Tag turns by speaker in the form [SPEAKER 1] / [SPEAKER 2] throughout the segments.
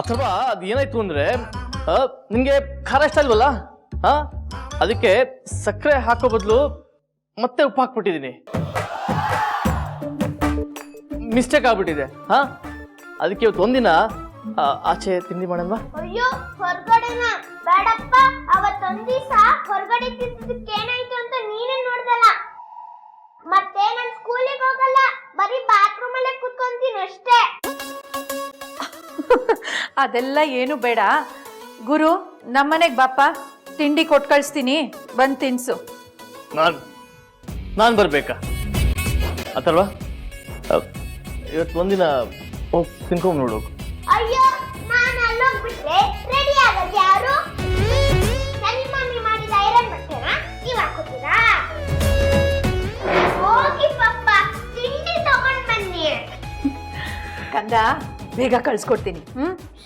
[SPEAKER 1] ಅಥವಾ ಅದು ಏನಾಯ್ತು ಅಂದ್ರೆ ನಿಂಗೆ ಖಾರ ಇಷ್ಟ ಅಲ್ವಲ್ಲ ಅದಕ್ಕೆ ಸಕ್ಕರೆ ಹಾಕೋ ಬದಲು ಮತ್ತೆ ಉಪ್ಪು ಹಾಕ್ಬಿಟ್ಟಿದ್ದೀನಿ. ಮಿಸ್ಟೇಕ್ ಆಗ್ಬಿಟ್ಟಿದೆ. ಅದಕ್ಕೆ ಇವತ್ತು ಒಂದಿನ ಆಚೆ ತಿಂಡಿ ಮಾಡೋಣ.
[SPEAKER 2] ಅಯ್ಯೋ ಹೊರಗಡೆನಾ ಬೇಡಪ್ಪ. ಅವತ್ತೊಂದ್ ದಿವಸ ಹೊರಗಡೆ ತಿಂದಿದ್ದಕ್ಕೆ ಏನಾಯ್ತು ಅಂತ ನೀನೇ ನೋಡ್ದಲ್ಲ. ಮತ್ತೆ ನಾನು ಸ್ಕೂಲಿಗೆ ಹೋಗಲ್ಲ, ಬರೀ ಬಾತ್ರೂಮ್ ಅಲ್ಲೇ ಕೂತ್ಕೊಂತೀನಿ ಅಷ್ಟೇ.
[SPEAKER 3] ಅದೆಲ್ಲ ಏನು ಬೇಡ ಗುರು, ನಮ್ಮನೆಗೆ ಬಾಪ, ತಿಂಡಿ ಕೊಟ್ಟು ಕಳಿಸ್ತೀನಿ, ಬಂದು ತಿನ್ಸು.
[SPEAKER 1] ನಾನು ಬರ್ಬೇಕಾ ಅಥರ್ವ? ಇವತ್ತು ಒಂದಿನ ತಿನ್ಕೊಂಡ್ ನೋಡು.
[SPEAKER 2] ಅಯ್ಯೋ ನಾನು ಅಲ್ಲೋಗ್ಬಿಟ್ರೆ ರೆಡಿ ಆಗೋದು ಯಾರು? ಸನಿ ಮಮ್ಮಿ ಮಾಡಿದ ಐರನ್ ಬಟ್ಟೆನ ನೀವು ಹಾಕೋತೀರಾ? ಹೋಗಿ ಪಪ್ಪ ತಿಂಡಿ ತಗೊಂಡ್ ಬನ್ನಿ.
[SPEAKER 3] ಕಂದ, ಬೇಗ ಕಳ್ಸ್ಕೊಡ್ತೀನಿ.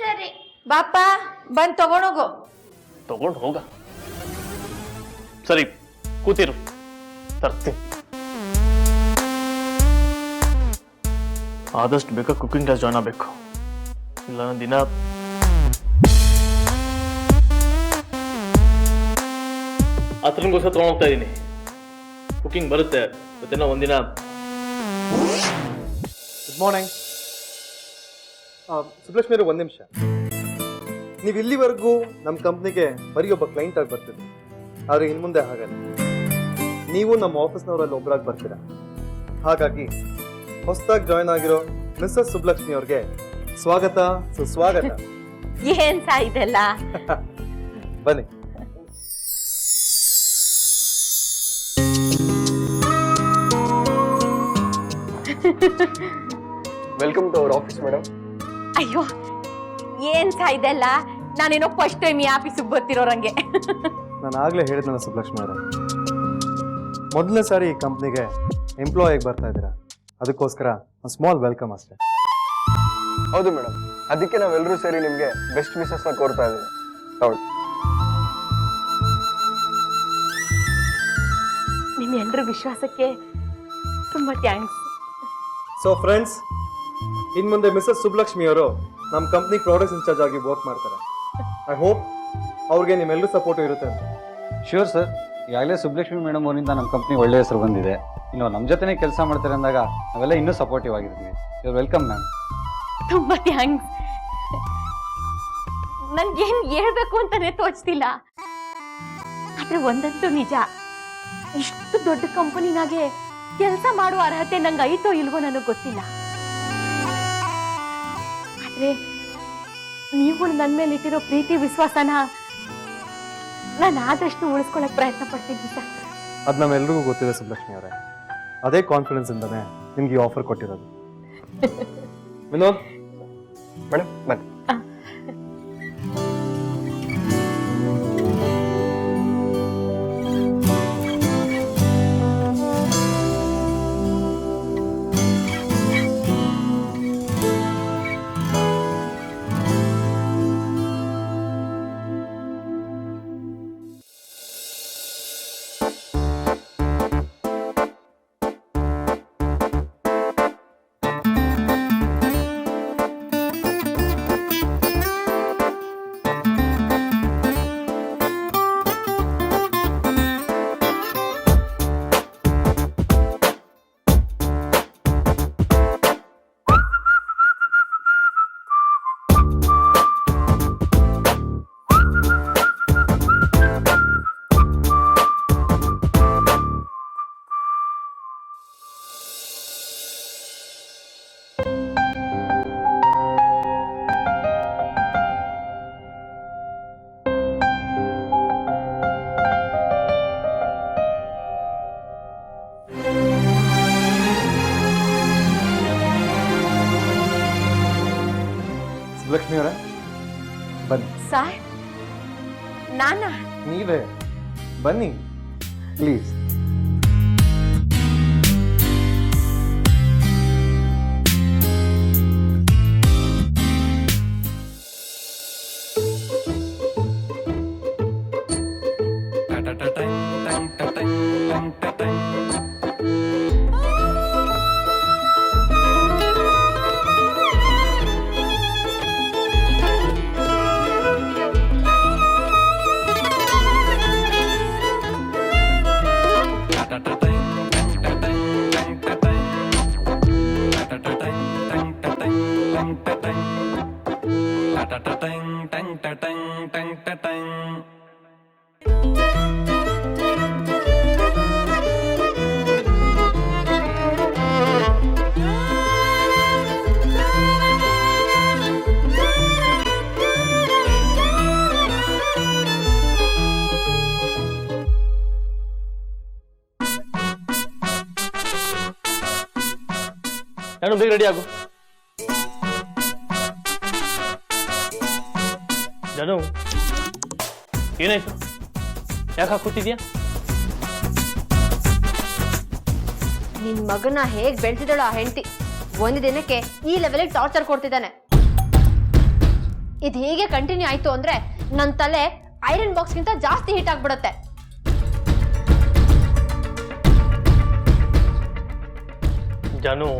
[SPEAKER 2] ಸರಿ
[SPEAKER 3] ಬಾಪ, ಬಂದು ತಗೊಂಡೋಗು.
[SPEAKER 1] ತಗೊಂಡು ಹೋಗ. ಸರಿ ಕೂತಿರು, ತರ್ತೀನಿ. ಆದಷ್ಟು ಬೇಗ ಕುಕಿಂಗ್ ಕ್ಲಾಸ್ ಜಾಯ್ನ್ ಆಗಬೇಕು, ಇಲ್ಲ ನಾನು ದಿನ ಹತ್ರನಿಗೋಸ್ಕರ ತಗೊಂಡು ಹೋಗ್ತಾ ಇದ್ದೀನಿ. ಕುಕಿಂಗ್ ಬರುತ್ತೆ ಮತ್ತೇನೋ ಒಂದಿನ.
[SPEAKER 4] ಗುಡ್ ಮಾರ್ನಿಂಗ್ ಸುಬ್ಲಕ್ಷ್ಮಿ ಅವರು, ಒಂದು ನಿಮಿಷ. ನೀವು ಇಲ್ಲಿವರೆಗೂ ನಮ್ಮ ಕಂಪ್ನಿಗೆ ಬರೀ ಒಬ್ಬ ಕ್ಲೈಂಟ್ ಆಗಿ ಬರ್ತಿದ್ರಿ, ಆದರೆ ಇನ್ನು ಮುಂದೆ ಹಾಗಲ್ಲ. ನೀವು ನಮ್ಮ ಆಫೀಸ್ನವರಲ್ಲಿ ಒಬ್ಬರಾಗಿ ಬರ್ತೀರಾ. ಹಾಗಾಗಿ ಹೊಸದಾಗಿ ಜಾಯ್ನ್ ಆಗಿರೋ ಮಿಸ್ಸಸ್ ಸುಬ್ಲಕ್ಷ್ಮಿ ಅವ್ರಿಗೆ ಸ್ವಾಗತ, ಸುಸ್ವಾಗತ.
[SPEAKER 3] ಏನ್ ಸಾ ಇದೆಲ್ಲ?
[SPEAKER 4] ಬನ್ನಿ. Welcome to our office madam.
[SPEAKER 3] ಅಯ್ಯೋ, ಏನ್ ಸಾ ಇದೆಲ್ಲ? ನಾನೇನೋ ಫಸ್ಟ್ ಟೈಮ್ ಈ ಆಫೀಸಿಗೆ ಬರ್ತಿರೋರಂಗೆ.
[SPEAKER 4] ನಾನು ಆಗ್ಲೇ ಹೇಳಿದ್ನಲ್ಲ ಸುಬ್ಲಕ್ಷ್ಮಿ ಅವರೇ, ಮೊದಲನೇ ಸಾರಿ ಈ ಕಂಪ್ನಿಗೆ ಎಂಪ್ಲಾಯ್ ಆಗಿ ಬರ್ತಾ ಇದ್ದೀರಾ, ಅದಕ್ಕೋಸ್ಕರ ಒಂದು ಸ್ಮಾಲ್ ವೆಲ್ಕಮ್ ಅಷ್ಟೇ.
[SPEAKER 5] ಹೌದು ಮೇಡಮ್, ಅದಕ್ಕೆ ನಾವೆಲ್ಲರೂ ಸೇರಿ ನಿಮಗೆ ಬೆಸ್ಟ್ ವಿಶಸ್ ಕೋರ್ತಾ ಇದ್ದೀವಿ. ಹೌದು,
[SPEAKER 3] ನಿಮ್ಮ ಎಲ್ಲರ ವಿಶ್ವಾಸಕ್ಕೆ ತುಂಬಾ ಥ್ಯಾಂಕ್ಸ್.
[SPEAKER 4] ಸೊ ಫ್ರೆಂಡ್ಸ್, ಇನ್ನು ಮುಂದೆ ಮಿಸಸ್ ಸುಬ್ಲಕ್ಷ್ಮಿ ಅವರು ನಮ್ಮ ಕಂಪ್ನಿ ಪ್ರಾಡಕ್ಟ್ಸ್ ಇನ್ಚಾರ್ಜ್ ಆಗಿ ವರ್ಕ್ ಮಾಡ್ತಾರೆ. ಐ ಹೋಪ್ ಅವ್ರಿಗೆ ನಿಮ್ಮೆಲ್ಲರೂ ಸಪೋರ್ಟ್ ಇರುತ್ತೆ ಅಂತ.
[SPEAKER 6] ಶ್ಯೂರ್ ಸರ್, ಈಗಾಗಲೇ ಸುಬ್ಲಕ್ಷ್ಮಿ ಮೇಡಮ್ ಅವರಿಂದ ನಮ್ಮ ಕಂಪ್ನಿ ಒಳ್ಳೆಯ ಹೆಸರು ಬಂದಿದೆ. ಇನ್ನು ನಮ್ಮ ಜೊತೆನೇ ಕೆಲಸ ಮಾಡ್ತಾರೆ ಅಂದಾಗ ನಾವೆಲ್ಲ ಇನ್ನೂ ಸಪೋರ್ಟಿವ್ ಆಗಿರ್ತೀವಿ. Your welcome ma'am.
[SPEAKER 3] ತುಂಬಾ ಥ್ಯಾಂಕ್ಸ್. ನನ್ಗೇನ್ ಹೇಳ್ಬೇಕು ಅಂತಾನೆ ತೋಚ್ತಿಲ್ಲ. ಆದ್ರೆ ಒಂದಂತೂ ನಿಜ, ಇಷ್ಟು ದೊಡ್ಡ ಕಂಪನಿನಾಗೆ ಕೆಲಸ ಮಾಡುವ ಅರ್ಹತೆ ನಂಗೆ ಐತೋ ಇಲ್ವೋ ನನಗೆ ಗೊತ್ತಿಲ್ಲ. ಆದ್ರೆ ನೀವು ನನ್ನ ಮೇಲೆ ಇಟ್ಟಿರೋ ಪ್ರೀತಿ ವಿಶ್ವಾಸನ ನಾನು ಆದಷ್ಟು ಉಳಿಸ್ಕೊಳಕ್ ಪ್ರಯತ್ನ ಪಡ್ತಿದ್ದೆ ಸರ್.
[SPEAKER 4] ಅದು ನಮ್ಮೆಲ್ರಿಗೂ ಗೊತ್ತಿದೆ ಸುಬ್ಲಕ್ಷ್ಮಿ ಅವರೇ, ಅದೇ ಕಾನ್ಫಿಡೆನ್ಸ್ ಇಂದಾನೆ ನಿಮ್ಗೆ ಈ ಆಫರ್ ಕೊಟ್ಟಿರೋದು. ವಿನೋದ್
[SPEAKER 5] ಮೇಡಮ್ ಬನ್ನಿ.
[SPEAKER 4] ಸುಬ್ಲಕ್ಷ್ಮಿ ಅವರೇ ಬನ್ನಿ.
[SPEAKER 3] ಸರ್, ನಾನಾ?
[SPEAKER 4] ನೀವೇ ಬನ್ನಿ ಪ್ಲೀಸ್.
[SPEAKER 1] ನಾನು ಬೇಗ ರೆಡಿ ಆಗು. ಜಾನು, ಏನಾಯ್ತು? ಯಾಕೆ ಹಾಕುತ್ತಿದ್ಯಾ?
[SPEAKER 3] ನಿನ್ ಮಗನ ಹೇಗ್ ಬೆಳೆಸಿದಳು ಆ ಹೆಂಡತಿ, ಒಂದು ದಿನಕ್ಕೆ ಈ ಲೆವೆಲ್ ಟಾರ್ಚರ್ ಕೊಡ್ತಿದ್ದಾನೆ. ಇದು ಹೀಗೆ ಕಂಟಿನ್ಯೂ ಆಯ್ತು ಅಂದ್ರೆ ನನ್ನ ತಲೆ ಐರನ್ ಬಾಕ್ಸ್ಗಿಂತ ಜಾಸ್ತಿ ಹೀಟ್ ಆಗ್ಬಿಡುತ್ತೆ.
[SPEAKER 1] ಜಾನು,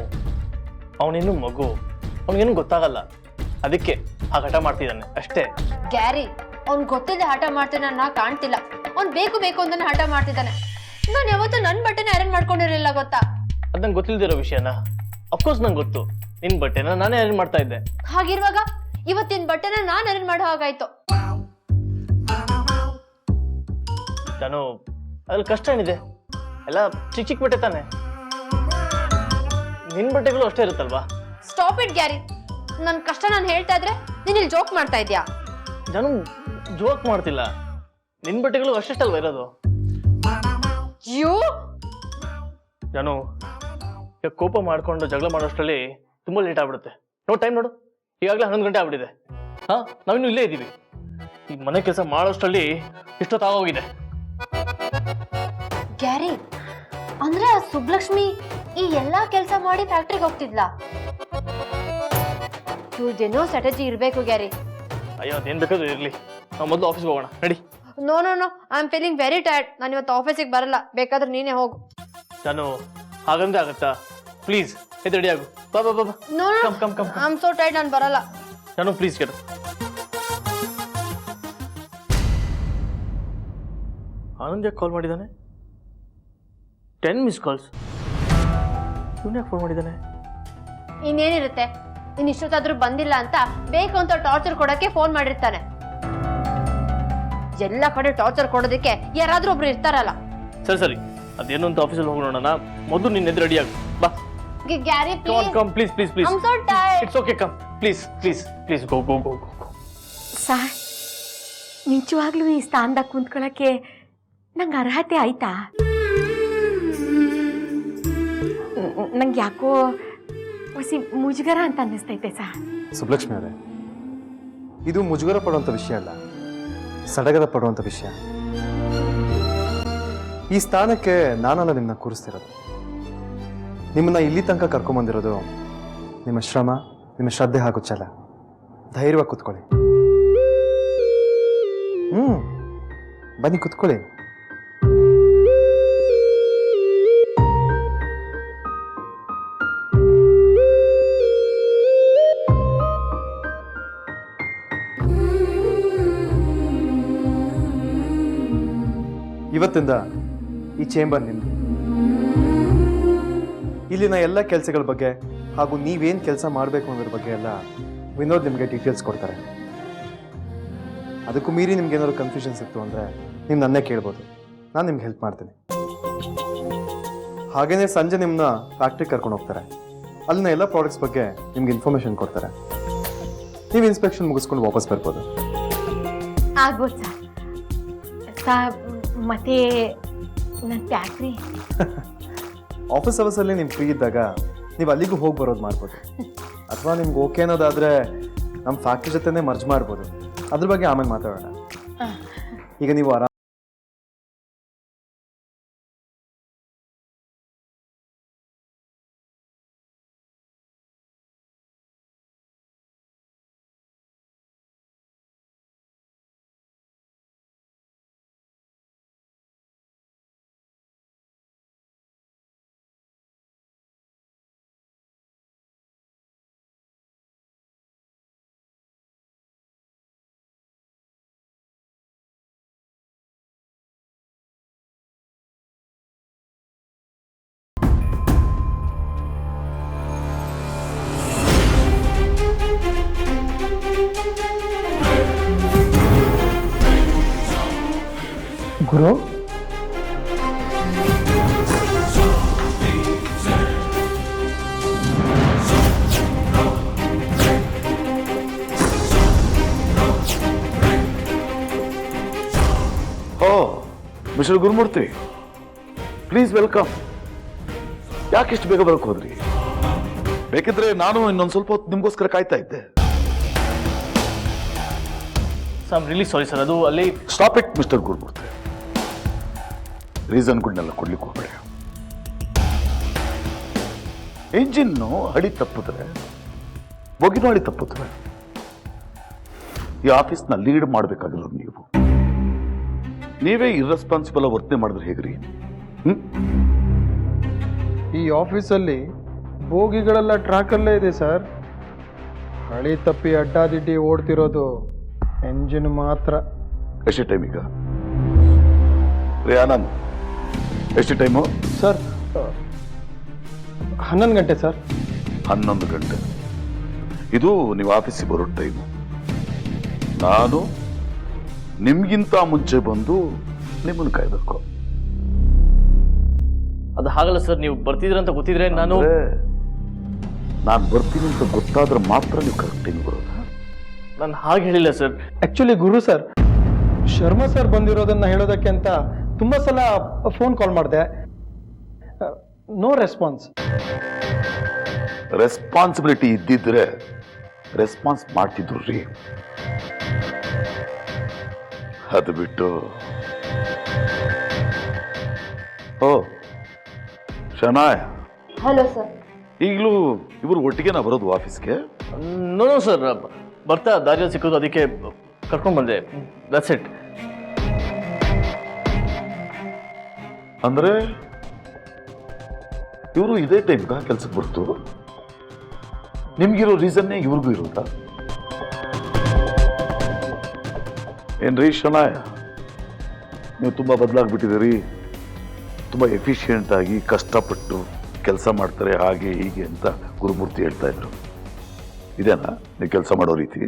[SPEAKER 1] ಅವನಿನ್ನು ಮಗು, ಅವನಿಗೇನು ಗೊತ್ತಾಗಲ್ಲ, ಅದಕ್ಕೆ ಆ ಹಠ ಮಾಡ್ತಿದ್ದಾನೆ ಅಷ್ಟೇ.
[SPEAKER 3] ಗ್ಯಾರಿ, ಅವ್ನ್ ಗೊತ್ತಿದೆ ಹಠ ಮಾಡ್ತಾನೆ ನಾ ಕಾಣ್ತಿಲ್ಲ. ಅವ್ನ್ ಬೇಕು ಬೇಕು ಅಂತಾನೆ ಹಠ ಮಾಡ್ತಿದ್ದಾನೆ. ನಾನು ಯಾವತ್ತೂ ನನ್ ಬಟ್ಟೆನ ಐರನ್ ಮಾಡ್ಕೊಂಡಿರಲಿಲ್ಲ ಗೊತ್ತಾ?
[SPEAKER 1] ಅದ್ ನಂಗೆ ಗೊತ್ತಿಲ್ದಿರೋ ವಿಷಯನ? ಅಫ್ಕೋರ್ಸ್ ನಂಗೆ ಗೊತ್ತು, ನಿನ್ ಬಟ್ಟೆನ ನಾನೇ ಐರನ್ ಮಾಡ್ತಾ ಇದ್ದೆ.
[SPEAKER 3] ಹಾಗಿರುವಾಗ ಇವತ್ತಿನ ಬಟ್ಟೆನ ನಾನ್ ಐರನ್ ಮಾಡೋ ಹಾಗಾಯ್ತು.
[SPEAKER 1] ಜಾನು, ಅದ್ರಲ್ಲಿ ಕಷ್ಟ ಏನಿದೆ? ಎಲ್ಲ ಚಿಕ್ಕ ಚಿಕ್ಕ ಬಟ್ಟೆ ತಾನೆ, ನಿನ್ ಬಟ್ಟೆಗಳು ಅಷ್ಟೇ ಇರುತ್ತಲ್ವಾ?
[SPEAKER 3] ಸ್ಟಾಪ್ ಇಟ್ ಗ್ಯಾರಿ, ನನ್ ಕಷ್ಟ ನಾನು ಹೇಳ್ತಾ ಇದ್ರೆ ನೀನ್ ಇಲ್ಲಿ ಜೋಕ್ ಮಾಡ್ತಾ ಇದ್ಯಾ?
[SPEAKER 1] ಜಾನು, ಜೋಕ್ ಮಾಡ್ತಿಲ್ಲ, ನಿನ್ ಬಟ್ಟೆಗಳು ಅಷ್ಟೆಷ್ಟಲ್ವಾ ಇರೋದು?
[SPEAKER 3] ಯು
[SPEAKER 1] ಜಾನು, ಈಗ ಕೋಪ ಮಾಡ್ಕೊಂಡು ಜಗಳ ಮಾಡೋಷ್ಟರಲ್ಲಿ ತುಂಬಾ ಲೇಟ್ ಆಗ್ಬಿಡುತ್ತೆ. ನೋಡು ಟೈಮ್ ನೋಡು, ಈಗಾಗಲೇ 11 ಗಂಟೆ ಆಗ್ಬಿಟ್ಟಿದೆ. ಹಾ, ನಾವಿನ್ನು ಇಲ್ಲೇ ಇದ್ದೀವಿ. ಈ ಮನೆ ಕೆಲಸ ಮಾಡೋಷ್ಟರಲ್ಲಿ ಇಷ್ಟೊತ್ತಾಗೋಗಿದೆ.
[SPEAKER 3] ಗ್ಯಾರಿ, ಅಂದ್ರೆ ಆ ಸುಬ್ಲಕ್ಷ್ಮಿ ಈ ಎಲ್ಲಾ ಕೆಲಸ ಮಾಡಿ ಫ್ಯಾಕ್ಟ್ರಿಗೆ ಹೋಗ್ತಿದ್ಲ? ಇವ್ರದೇನೋ ಸ್ಟ್ರಾಟಜಿ ಇರ್ಬೇಕು ಗ್ಯಾರಿ.
[SPEAKER 1] ಅಯ್ಯೋ, ಅದೇನ್ ಬೇಕಾದ್ರೂ ಇರ್ಲಿ, ನಾವು ಮೊದಲು ಆಫೀಸ್ಗೆ ಹೋಗೋಣ, ನಡಿ.
[SPEAKER 3] No no no, I am feeling very tired. ನಾನು ಇವತ್ತು ಆಫೀಸಿಗೆ ಬರಲ್ಲ, ಬೇಕಾದ್ರೆ ನೀನೇ ಹೋಗು.
[SPEAKER 1] ಜಾನು, ಹಾಗಂದ್ರೆ ಆಗತ್ತಾ? ಪ್ಲೀಸ್ ಎದ್ದು ರೆಡಿ ಆಗು. ಬಾ ಬಾ ಬಾ ಬಾ.
[SPEAKER 3] No no,
[SPEAKER 1] come come come.
[SPEAKER 3] I am so tired, ನಾನು ಬರಲ್ಲ.
[SPEAKER 1] ಜಾನು, ಪ್ಲೀಸ್ ಕೇಳು. ಆನಂದ್ ಯಾಕೆ ಕಾಲ್ ಮಾಡಿದ್ದಾನೆ? 10 ಮಿಸ್ ಕಾಲ್ಸ್. ಇವನು ಯಾಕೆ ಫೋನ್ ಮಾಡಿದ್ದಾನೆ?
[SPEAKER 3] ಇನ್ನೇನಿರುತ್ತೆ, ನೀನ್ ಇಷ್ಟೊತ್ತಾದ್ರೂ ಬಂದಿಲ್ಲ ಅಂತ ಬೇಕು ಅಂತ ಟಾರ್ಚರ್ ಕೊಡಕ್ಕೆ ಫೋನ್ ಮಾಡಿರ್ತಾನೆ. ಎಲ್ಲ ಕಡೆ ಟಾರ್ಚರ್ ಕೊಡೋದಕ್ಕೆ ಯಾರಾದ್ರೂ ಒಬ್ರು ಇರ್ತಾರಲ್ಲ.
[SPEAKER 1] ಸರಿ ಸರಿ, ಅದೇನು ಅಂತ ಆಫೀಸಲ್ಲಿ ಹೋಗೋಣ. ಮೊದಲು ನಿನ್ನ ಎದ್ದು ರೆಡಿ ಆಗು. ಬಾ.
[SPEAKER 3] Gary,
[SPEAKER 1] come please please please.
[SPEAKER 3] I am so tired.
[SPEAKER 1] It's okay, come please please please, go go go go.
[SPEAKER 3] Sir, ನಿಜವಾಗ್ಲೂ ಈ ಸ್ಥಾನದಾಗ ಕುಂತ್ಕೊಳ್ಳಕ್ಕೆ ನಂಗೆ ಅರ್ಹತೆ ಆಯ್ತಾ? ನಂಗೆ ಯಾಕೋ ಹೊಸಿ ಮುಜುಗರ ಅಂತ ಅನ್ನಿಸ್ತೈತೆ ಸರ್.
[SPEAKER 4] ಸುಬ್ಲಕ್ಷ್ಮಿ ಅವರೇ, ಇದು ಮುಜುಗರ ಪಡುವಂಥ ವಿಷಯ ಅಲ್ಲ, ಸಡಗರ ಪಡುವಂಥ ವಿಷಯ. ಈ ಸ್ಥಾನಕ್ಕೆ ನಾನಲ್ಲ ನಿಮ್ಮನ್ನ ಕೂರಿಸ್ತಿರೋದು. ನಿಮ್ಮನ್ನ ಇಲ್ಲಿ ತನಕ ಕರ್ಕೊಂಬಂದಿರೋದು ನಿಮ್ಮ ಶ್ರಮ, ನಿಮ್ಮ ಶ್ರದ್ಧೆ ಹಾಗೂ ಛಲ. ಧೈರ್ಯವಾಗಿ ಕೂತ್ಕೊಳ್ಳಿ. ಬನ್ನಿ ಕೂತ್ಕೊಳ್ಳಿ. ಇವತ್ತಿಂದ ಈ ಚೇಂಬರ್ ನಿಮ್ದು. ಇಲ್ಲಿನ ಎಲ್ಲ ಕೆಲಸಗಳ ಬಗ್ಗೆ ಹಾಗೂ ನೀವೇನು ಕೆಲಸ ಮಾಡಬೇಕು ಅನ್ನೋದ್ರ ಬಗ್ಗೆ ಎಲ್ಲ ವಿನೋದ್ ನಿಮಗೆ ಡೀಟೇಲ್ಸ್ ಕೊಡ್ತಾರೆ. ಅದಕ್ಕೂ ಮೀರಿ ನಿಮ್ಗೆ ಏನಾದ್ರು ಕನ್ಫ್ಯೂಷನ್ಸ್ ಇತ್ತು ಅಂದರೆ ನೀವು ನನ್ನೇ ಕೇಳ್ಬೋದು, ನಾನು ನಿಮ್ಗೆ ಹೆಲ್ಪ್ ಮಾಡ್ತೀನಿ. ಹಾಗೆಯೇ ಸಂಜೆ ನಿಮ್ಮನ್ನ ಫ್ಯಾಕ್ಟ್ರಿಗೆ ಕರ್ಕೊಂಡು ಹೋಗ್ತಾರೆ. ಅಲ್ಲಿನ ಎಲ್ಲ ಪ್ರಾಡಕ್ಟ್ಸ್ ಬಗ್ಗೆ ನಿಮ್ಗೆ ಇನ್ಫಾರ್ಮೇಷನ್ ಕೊಡ್ತಾರೆ. ನೀವು ಇನ್ಸ್ಪೆಕ್ಷನ್ ಮುಗಿಸ್ಕೊಂಡು ವಾಪಸ್ ಬರ್ಬೋದು.
[SPEAKER 3] ಆಗ್ಬೋದು ಸರ್. ಸರ್, ಮತ್ತೆ ನನ್ನ ಫ್ಯಾಕ್ಟ್ರಿ
[SPEAKER 4] ಆಫೀಸ್ ಅವರ್ಸಲ್ಲಿ ನೀವು ಫ್ರೀ ಇದ್ದಾಗ ನೀವು ಅಲ್ಲಿಗೂ ಹೋಗಿ ಬರೋದು ಮಾಡ್ಬೋದು. ಅಥವಾ ನಿಮ್ಗೆ ಓಕೆ ಅನ್ನೋದಾದರೆ ನಮ್ಮ ಫ್ಯಾಕ್ಟ್ರಿ ಜೊತೆನೇ ಮರ್ಜ್ ಮಾಡ್ಬೋದು. ಅದ್ರ ಬಗ್ಗೆ ಆಮೇಲೆ ಮಾತಾಡೋಣ. ಈಗ ನೀವು ಆರಾಮ ಗುರು,
[SPEAKER 7] ಮಿಸ್ಟರ್ ಗುರುಮೂರ್ತಿ, ಪ್ಲೀಸ್ ವೆಲ್ಕಮ್. ಯಾಕಿಷ್ಟು ಬೇಗ ಬರಕ್ಕೆ ಹೋದ್ರಿ? ಬೇಕಿದ್ರೆ ನಾನು ಇನ್ನೊಂದು ಸ್ವಲ್ಪ ಹೊತ್ತು ನಿಮ್ಗೋಸ್ಕರ ಕಾಯ್ತಾ ಇದ್ದೆ.
[SPEAKER 1] So I'm really sorry sir, ಅದು ಅಲ್ಲಿ
[SPEAKER 7] ಸ್ಟಾಪ್ ಇಟ್ ಮಿಸ್ಟರ್ ಗುರುಮೂರ್ತಿ. ರೀಸನ್ಗಳನ್ನೆಲ್ಲ ಕೊಡ್ಲಿಕ್ಕೆ ಹೋಗ್ಬೇಡಿ. ಇಂಜಿನ್ನು ಹಳಿ ತಪ್ಪಿದ್ರೆ ಬೊಗಿನೂ ಹಳಿ ತಪ್ಪುತ್ತವೆ. ಈ ಆಫೀಸ್ನ ಲೀಡ್ ಮಾಡಬೇಕಾಗಿಲ್ಲ ನೀವು. ನೀವೇ ಇರ್ರೆಸ್ಪಾನ್ಸಿಬಲ್ ವರ್ತನೆ ಮಾಡಿದ್ರೆ ಹೇಗ್ರಿ?
[SPEAKER 8] ಈ ಆಫೀಸಲ್ಲಿ ಬೋಗಿಗಳೆಲ್ಲ ಟ್ರ್ಯಾಕಲ್ಲೇ ಇದೆ ಸರ್. ಹಳಿ ತಪ್ಪಿ ಅಡ್ಡಾದಿಡ್ಡಿ ಓಡ್ತಿರೋದು ಎಂಜಿನ್ ಮಾತ್ರ.
[SPEAKER 7] ಎಷ್ಟು ಟೈಮ್ ಈಗ? ರೇ ಆನಂದ್, ಎಷ್ಟು ಟೈಮು?
[SPEAKER 8] ಸರ್ 11 ಗಂಟೆ ಸರ್.
[SPEAKER 7] 11 ಗಂಟೆ. ಇದು ನೀವು ಆಫೀಸಿಗೆ ಬರೋ ಟೈಮು. ನಾನು ನಿಮ್ಗಿಂತ ಮುಂಚೆ ಬಂದು ನಿಮ್ಮನ್ನು ಕಾಯ್ಬೇಕು.
[SPEAKER 1] ಅದು ಹಾಗಲ್ಲ ಸರ್, ನೀವು ಬರ್ತಿದ್ರ ಅಂತ ಗೊತ್ತಿದ್ರೆ ನಾನು
[SPEAKER 7] ಬರ್ತೀನಿ ಅಂತ ಗೊತ್ತಾದ್ರೆ ಮಾತ್ರ ನೀವು ಕರೆಕ್ಟ್ ಟೈಮ್ ಬರೋದು.
[SPEAKER 1] ನಾನು ಹಾಗೆ ಹೇಳಿಲ್ಲ sir.
[SPEAKER 8] Actually Guru sir, Sharma sir ಬಂದಿರೋದನ್ನ ಹೇಳೋದಕ್ಕೆ ಅಂತ ತುಂಬಾ ಸಲ ಫೋನ್ ಕಾಲ್ ಮಾಡಿದೆ. No response.
[SPEAKER 7] ರೆಸ್ಪಾನ್ಸಿಬಿಲಿಟಿ ಇದ್ದಿದ್ರೆ ರೆಸ್ಪಾನ್ಸ್ ಮಾಡ್ತಿದ್ರು ರೀ. ಅದು ಬಿಟ್ಟು ಓ ಶನಾಯ್,
[SPEAKER 3] ಹಲೋ ಸರ್.
[SPEAKER 7] ಈಗಲೂ ಇವರು ಒಟ್ಟಿಗೆನಾ ಬರೋದು ಆಫೀಸ್ಗೆ?
[SPEAKER 1] ನೋ ಸರ್, ಬರ್ತಾ ದಾರಿಯಲ್ಲಿ ಸಿಕ್ಕೋದು, ಅದಕ್ಕೆ ಕರ್ಕೊಂಡು ಬಂದೆ. That's it.
[SPEAKER 7] ಅಂದ್ರೆ ಇವರು ಇದೇ ಟೈಮ್ಗ ಕೆಲ್ಸಕ್ಕೆ ಬರ್ತು? ನಿಮ್ಗಿರೋ ರೀಸನ್ನೇ ಇವ್ರಿಗೂ ಇರೋದಾ? ಏನ್ರಿ ಶನಾಯ, ನೀವು ತುಂಬಾ ಬದಲಾಗ್ಬಿಟ್ಟಿದ್ದೀರಿ. ತುಂಬಾ ಎಫಿಷಿಯೆಂಟ್ ಆಗಿ ಕಷ್ಟಪಟ್ಟು ಕೆಲಸ ಮಾಡ್ತಾರೆ, ಹಾಗೆ ಹೀಗೆ ಅಂತ ಗುರುಮೂರ್ತಿ ಹೇಳ್ತಾ ಇದ್ರು. ಇದೇನಾ ನೀವು ಕೆಲಸ ಮಾಡೋ ರೀತಿ?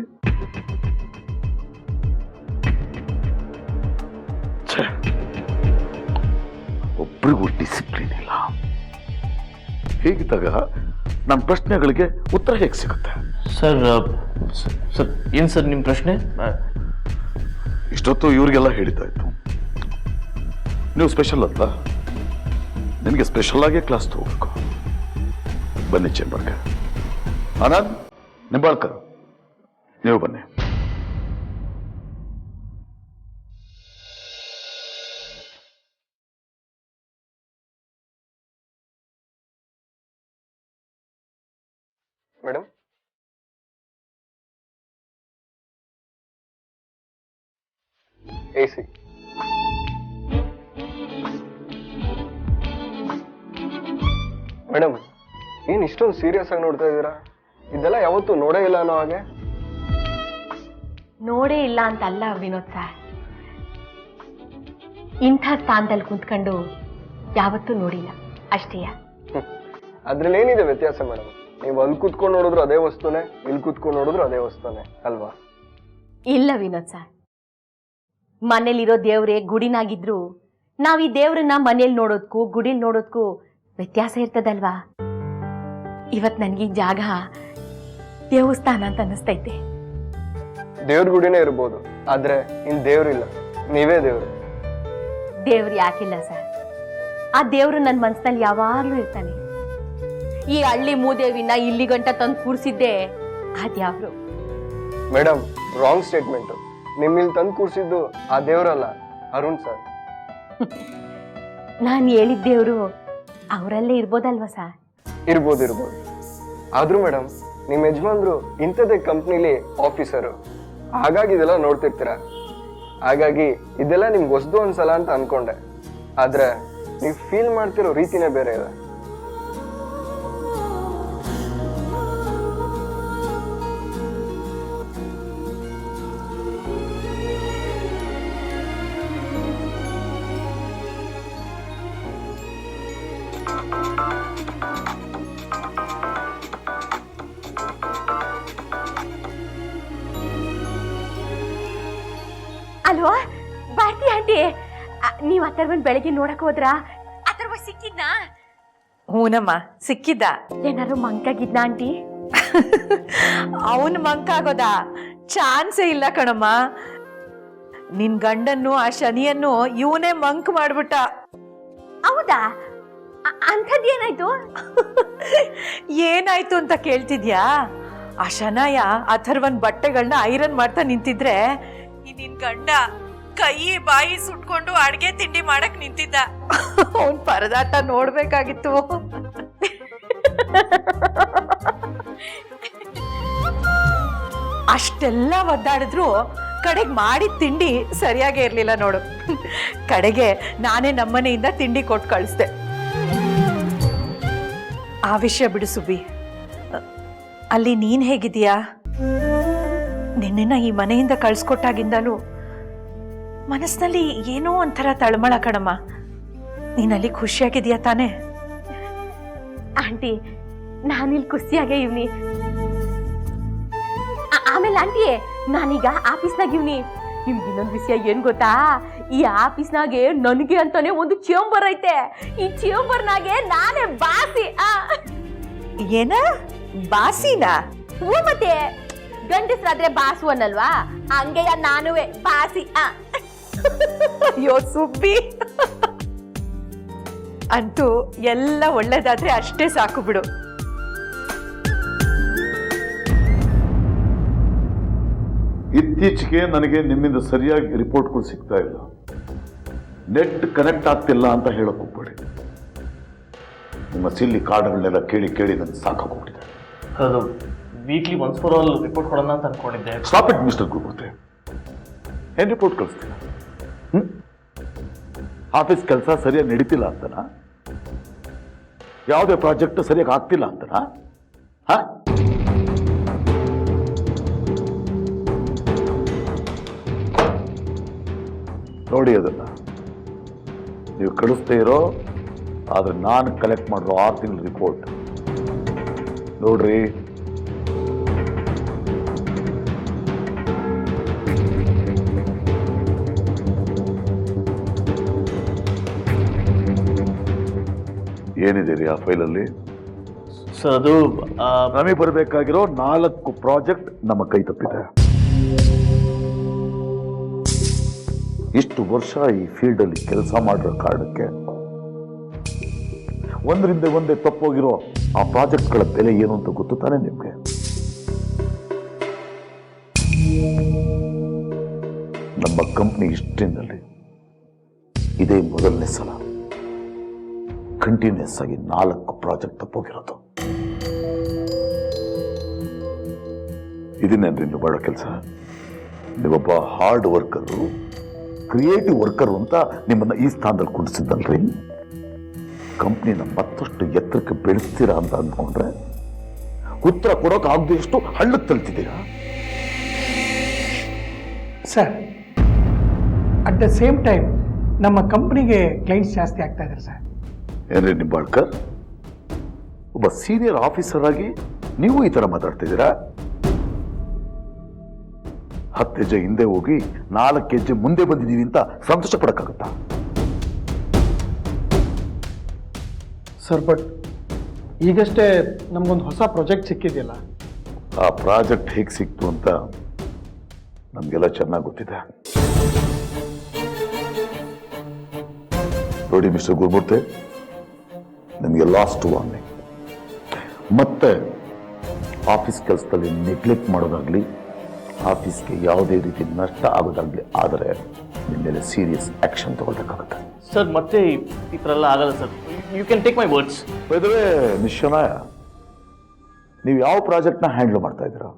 [SPEAKER 7] ಒಬ್ರಿಗೂ ಡಿಸಿಪ್ಲಿನ್ ಇಲ್ಲ. ಹೇಗಿದ್ದಾಗ ನನ್ನ ಪ್ರಶ್ನೆಗಳಿಗೆ ಉತ್ತರ ಹೇಗೆ ಸಿಗುತ್ತೆ?
[SPEAKER 1] ಸರ್ ಸರ್ ಏನು ಸರ್ ನಿಮ್ಮ ಪ್ರಶ್ನೆ?
[SPEAKER 7] ಇಷ್ಟೊತ್ತು ಇವ್ರಿಗೆಲ್ಲ ಹೇಳಿದ್ದಾಯ್ತು. ನೀವು ಸ್ಪೆಷಲ್ ಅಲ್ಲ, ನಿಮಗೆ ಸ್ಪೆಷಲ್ ಆಗೇ ಕ್ಲಾಸ್ ತಗೋಬೇಕು. ಬನ್ನಿ ಚೇಂಬರ್ಗೆ. ಆನಂದ್, ನಿಂಬಾಳ್ಕರ್, ನೀವು ಬನ್ನಿ.
[SPEAKER 5] Madam, AC. ಮೇಡಮ್, ಏನ್ ಇಷ್ಟೊಂದು ಸೀರಿಯಸ್ ಆಗಿ ನೋಡ್ತಾ ಇದ್ದೀರಾ? ಇದೆಲ್ಲ ಯಾವತ್ತೂ ನೋಡೇ ಇಲ್ಲ ಅನ್ನೋ ಹಾಗೆ.
[SPEAKER 3] ನೋಡೇ ಇಲ್ಲ ಅಂತ ಅಲ್ಲ ವಿನೋದ್ ಸರ್, ಇಂಥ ಸ್ಥಾನದಲ್ಲಿ ಕುಂತ್ಕೊಂಡು ಯಾವತ್ತೂ ನೋಡಿಲ್ಲ ಅಷ್ಟೇಯ.
[SPEAKER 5] ಅದ್ರಲ್ಲಿ ಏನಿದೆ ವ್ಯತ್ಯಾಸ ಮೇಡಮ್? ನೀವು ಅಲ್ಲಿ ಕೂತ್ಕೊಂಡು ನೋಡಿದ್ರು ಅದೇ ವಸ್ತುನೇ, ಇಲ್ಲಿ ಕೂತ್ಕೊಂಡು ನೋಡಿದ್ರು ಅದೇ ವಸ್ತುನೇ ಅಲ್ವಾ?
[SPEAKER 3] ಇಲ್ಲ ವಿನೋದ್ ಸರ್, ಮನೇಲಿರೋ ದೇವ್ರೇ ಗುಡಿನಾಗಿದ್ರು ನಾವ್ ಈ ದೇವ್ರನ್ನ ಮನೇಲಿ ನೋಡೋದ್ಕು ಗುಡಿಲ್ ನೋಡೋದ್ಕು ವ್ಯತ್ಯಾಸ ಇರ್ತದಲ್ವಾ? ಇವತ್ ನನ್ಗೆ ಈ ಜಾಗ ದೇವಸ್ಥಾನ ಅಂತ ಅನ್ನಿಸ್ತೈತೆ.
[SPEAKER 5] ದೇವ್ರ ಗುಡಿನೇ ಇರ್ಬೋದು, ಆದ್ರೆ ಇನ್ ದೇವ್ರಿಲ್ಲ, ನೀವೇ ದೇವ್ರು.
[SPEAKER 3] ದೇವ್ರು ಯಾಕಿಲ್ಲ ಸರ್? ಆ ದೇವ್ರು ನನ್ನ ಮನ್ಸಿನಲ್ಲಿ ಯಾವಾಗ್ಲೂ ಇರ್ತಾನೆ. ಈ ಹಳ್ಳಿ ಮೂದೇವಿನ ಇಲ್ಲಿ ಗಂಟ ತಂದು ಕೂರ್ಸಿದ್ದೆ ಆ ದೇವ್ರು.
[SPEAKER 5] Madam, wrong statement. ನಿಮ್ಮಿಲ್ಲಿ ತಂದು ಕೂರ್ಸಿದ್ದು ಆ ದೇವ್ರಲ್ಲ, ಅರುಣ್ ಸರ್.
[SPEAKER 3] ನಾನು ಹೇಳಿದ ದೇವ್ರು ಅವರಲ್ಲೇ ಇರ್ಬೋದಲ್ವಾ ಸರ್?
[SPEAKER 5] ಇರ್ಬೋದು. ಆದ್ರೂ ಮೇಡಮ್, ನಿಮ್ ಯಜಮಾನ್ರು ಇಂಥದ್ದೇ ಕಂಪ್ನಿಲಿ ಆಫೀಸರು, ಹಾಗಾಗಿ ಇದೆಲ್ಲ ನೋಡ್ತಿರ್ತೀರ. ಹಾಗಾಗಿ ಇದೆಲ್ಲ ನಿಮ್ಗೆ ಹೊಸದು ಅನ್ಸಲ್ಲ ಅಂತ ಅನ್ಕೊಂಡೆ. ಆದ್ರೆ ನೀವು ಫೀಲ್ ಮಾಡ್ತಿರೋ ರೀತಿನೇ ಬೇರೆ ಇದೆ.
[SPEAKER 3] ಅಲ್ವಾ ಭಾರತಿ ಆಂಟಿ, ನೀವ್ ಅಥರ್ವನ್ ಬೆಳಗ್ಗೆ ನೋಡಕ್ ಹೋದ್ರ? ಅಥರ್ವ ಸಿಕ್ಕಿದ್ನಾ?
[SPEAKER 9] ಹೂನಮ್ಮ, ಸಿಕ್ಕಿದ್ದ.
[SPEAKER 3] ಏನಾರು ಮಂಕಾಗಿದ್ನ ಆಂಟಿ?
[SPEAKER 9] ಅವನ್ ಮಂಕಾಗೋದ ಚಾನ್ಸೇ ಇಲ್ಲ ಕಣಮ್ಮ. ನಿನ್ ಗಂಡನ್ನು ಆ ಶನಿಯನ್ನು ಇವನೇ ಮಂಕ್ ಮಾಡ್ಬಿಟ್ಟ.
[SPEAKER 3] ಹೌದಾ? ಅಂಥದ್ದೇನಾಯ್ತು?
[SPEAKER 9] ಏನಾಯ್ತು ಅಂತ ಕೇಳ್ತಿದ್ಯಾ? ಆ ಶನಾಯ ಅಥರ್ವನ್ ಬಟ್ಟೆಗಳನ್ನ ಐರನ್ ಮಾಡ್ತಾ ನಿಂತಿದ್ರೆ ಈ ನಿನ್ ಗಂಡ ಕೈ ಬಾಯಿ ಸುಟ್ಕೊಂಡು ಅಡ್ಗೆ ತಿಂಡಿ ಮಾಡಕ್ ನಿಂತಿದ್ದ. ಅವನ್ ಪರದಾಟ ನೋಡ್ಬೇಕಾಗಿತ್ತು. ಅಷ್ಟೆಲ್ಲ ಒದ್ದಾಡಿದ್ರು ಕಡೆಗೆ ಮಾಡಿದ ತಿಂಡಿ ಸರಿಯಾಗೇ ಇರ್ಲಿಲ್ಲ ನೋಡು. ಕಡೆಗೆ ನಾನೇ ನಮ್ಮನೆಯಿಂದ ತಿಂಡಿ ಕೊಟ್ಟು ಕಳಿಸ್ದೆ. ಆ ವಿಷಯ ಬಿಡು ಸುಬ್ಬಿ. ಅಲ್ಲಿ ನೀನ್ ಹೇಗಿದೀಯಾ? ನಿನ್ನ ಈ ಮನೆಯಿಂದ ಕಳ್ಸ್ಕೊಟ್ಟಾಗಿಂದಲೂ ಮನಸ್ಸಿನಲ್ಲಿ ಏನೋ ಒಂಥರ ತಳಮಳ ಕಣಮ್ಮ. ನೀನಲ್ಲಿ ಖುಷಿಯಾಗಿದೀಯಾ ತಾನೇ?
[SPEAKER 3] ಆಂಟಿ, ನಾನಿಲ್ಲಿ ಖುಷಿಯಾಗೇ ಇವ್ನಿ. ಆಮೇಲೆ ಆಂಟಿ, ನಾನೀಗ ಆಫೀಸ್ನಾಗ ಇವ್ನಿ. ನಿಮ್ಗೆ ಇನ್ನೊಂದು ವಿಷಯ ಏನ್ ಗೊತ್ತಾ? ಈ ಆಫೀಸ್ನಾಗೆ ನನಗೆ ಅಂತಾನೆ ಒಂದು ಚೇಂಬರ್ ಐತೆ. ಈ ಚೇಂಬರ್ನಾಗೆ ನಾನೇ ಬಾಸಿ.
[SPEAKER 9] ಏನ ಬಾಸಿನಾ?
[SPEAKER 3] ಹ್ಞೂ, ಮತ್ತೆ ಗಂಡಸ್ರಾದ್ರೆ ಬಾಸು ಅನ್ನಲ್ವಾ, ಹಂಗೆಯ ನಾನುವೆ ಬಾಸಿ.
[SPEAKER 9] ಅಯ್ಯೋ ಸುಬ್ಬಿ, ಅಂತೂ ಎಲ್ಲ ಒಳ್ಳೇದಾದ್ರೆ ಅಷ್ಟೇ ಸಾಕು ಬಿಡು.
[SPEAKER 7] ಇತ್ತೀಚೆಗೆ ನನಗೆ ನಿಮ್ಮಿಂದ ಸರಿಯಾಗಿ ರಿಪೋರ್ಟ್ಗಳು ಸಿಗ್ತಾ ಇಲ್ಲ. ನೆಟ್ ಕನೆಕ್ಟ್ ಆಗ್ತಿಲ್ಲ ಅಂತ ಹೇಳಕ್ ಹೋಗ್ಬೇಡಿ. ನಿಮ್ಮ ಸಿಲ್ಲಿ ಕಾರ್ಡ್ಗಳನ್ನೆಲ್ಲ ಕೇಳಿ ಕೇಳಿ ನನಗೆ ಸಾಕಾಗೋಗ್ಬಿಟ್ಟಿದೆ.
[SPEAKER 1] ಅದು weekly once for all report ಕೊಡೋಣ ಅಂತ ಅನ್ಕೊಂಡಿದ್ದೆ.
[SPEAKER 7] Stop it mister Gurumurthy. ಏನ್ ರಿಪೋರ್ಟ್ ಕಳಿಸ್ತೀರ? ಆಫೀಸ್ ಕೆಲಸ ಸರಿಯಾಗಿ ನಡೀತಿಲ್ಲ ಅಂತನಾ? ಯಾವುದೇ ಪ್ರಾಜೆಕ್ಟ್ ಸರಿಯಾಗಿ ಆಗ್ತಿಲ್ಲ ಅಂತನಾ? ನೋಡಿ, ಅದನ್ನ ನೀವು ಕಳಿಸ್ತೇ ಇರೋ, ಆದ್ರೆ ನಾನು ಕಲೆಕ್ಟ್ ಮಾಡಿರೋ 6 ತಿಂಗಳ ರಿಪೋರ್ಟ್ ನೋಡ್ರಿ. ಏನಿದೆ ರೀ ಆ ಫೈಲಲ್ಲಿ?
[SPEAKER 1] ಸರ್, ಅದು
[SPEAKER 7] ನಮಗೆ ಬರಬೇಕಾಗಿರೋ 4 ಪ್ರಾಜೆಕ್ಟ್ ನಮ್ಮ ಕೈ ತಪ್ಪಿದೆ. ಇಷ್ಟು ವರ್ಷ ಈ ಫೀಲ್ಡ್ ಅಲ್ಲಿ ಕೆಲಸ ಮಾಡಿರೋ ಕಾರಣಕ್ಕೆ ಒಂದರಿಂದ ಒಂದೇ ತಪ್ಪೋಗಿರೋ ಆ ಪ್ರಾಜೆಕ್ಟ್ಗಳ ಬೆಲೆ ಏನು ಅಂತ ಗೊತ್ತು ತಾನೆ ನಿಮ್ಗೆ? ನಮ್ಮ ಕಂಪ್ನಿ ಹಿಸ್ಟ್ರಿನಲ್ಲಿ ಇದೇ ಮೊದಲನೇ ಸಲ ಕಂಟಿನ್ಯೂಸ್ ಆಗಿ 4 ಪ್ರಾಜೆಕ್ಟ್ ತಪ್ಪೋಗಿರೋದು. ಇದನ್ನೇನ್ರಿ ನೀವು ಮಾಡೋ ಕೆಲಸ? ನೀವೊಬ್ಬ ಹಾರ್ಡ್ ವರ್ಕರು, ಕ್ರಿಯೇಟಿವ್ ವರ್ಕರ್ ಅಂತ ನಿಮ್ಮನ್ನ ಈ ಸ್ಥಾನದಲ್ಲಿ ಕುಡಿಸಿದ್ದಲ್ರಿ. ಕಂಪ್ನಿನ ಮತ್ತಷ್ಟು ಎತ್ತರಕ್ಕೆ ಬೆಳೆಸ್ತೀರಾ ಅಂತ ಅಂದ್ಕೊಂಡ್ರೆ ಉತ್ತರ ಕೊಡೋಕೆ ಆಗದೆ ಎಷ್ಟು ಹಳ್ಳಕ್ಕೆ ತಳ್ತಿದ್ದೀರಾ?
[SPEAKER 8] Sir, at the same time ನಮ್ಮ ಕಂಪ್ನಿಗೆ ಕ್ಲೈಂಟ್ಸ್ ಜಾಸ್ತಿ ಆಗ್ತಾ ಇದ್ದಾರೆ ಸರ್.
[SPEAKER 7] ಏನ್ರಿ ನಿಂಬಾಳ್ಕರ್, ಒಬ್ಬ ಸೀನಿಯರ್ ಆಫೀಸರ್ ಆಗಿ ನೀವು ಈ ತರ ಮಾತಾಡ್ತಿದ್ದೀರಾ? 10 ಹೆಜ್ಜೆ ಹಿಂದೆ ಹೋಗಿ 4 ಹೆಜ್ಜೆ ಮುಂದೆ ಬಂದಿದ್ದೀವಿ ಅಂತ ಸಂತೋಷ ಪಡಕ್ಕಾಗುತ್ತಾ?
[SPEAKER 8] ಸರ್, ಬಟ್ ಈಗಷ್ಟೇ ನಮಗೊಂದು ಹೊಸ ಪ್ರಾಜೆಕ್ಟ್ ಸಿಕ್ಕಿದೆಯಲ್ಲ.
[SPEAKER 7] ಆ ಪ್ರಾಜೆಕ್ಟ್ ಹೇಗೆ ಸಿಕ್ತು ಅಂತ ನಮಗೆಲ್ಲ ಚೆನ್ನಾಗಿ ಗೊತ್ತಿದೆ. ನೋಡಿ ಮಿಸ್ಟರ್ ಗುರುಮೂರ್ತಿ, ನಿಮಗೆ ಲಾಸ್ಟ್ ವಾರ್ನಿಂಗ್. ಮತ್ತೆ ಆಫೀಸ್ ಕೆಲಸದಲ್ಲಿ ನೆಗ್ಲೆಕ್ಟ್ ಮಾಡೋದಾಗ್ಲಿ, ಆಫೀಸ್ಗೆ ಯಾವುದೇ ರೀತಿ ನಷ್ಟ ಆಗೋದಾಗ್ಲಿ ಆದರೆ ನಿಮ್ಮ ಮೇಲೆ ಸೀರಿಯಸ್ ಆಕ್ಷನ್ ತಗೊಳ್ಬೇಕಾಗುತ್ತೆ.
[SPEAKER 1] ಸರ್, ಮತ್ತೆ ಈ ಥರ ಎಲ್ಲ ಆಗಲ್ಲ sir. You can take my words.
[SPEAKER 7] By the way, miss Shanaya, ನೀವು ಯಾವ ಪ್ರಾಜೆಕ್ಟ್ನ ಹ್ಯಾಂಡಲ್ ಮಾಡ್ತಾ ಇದ್ದೀರಾ?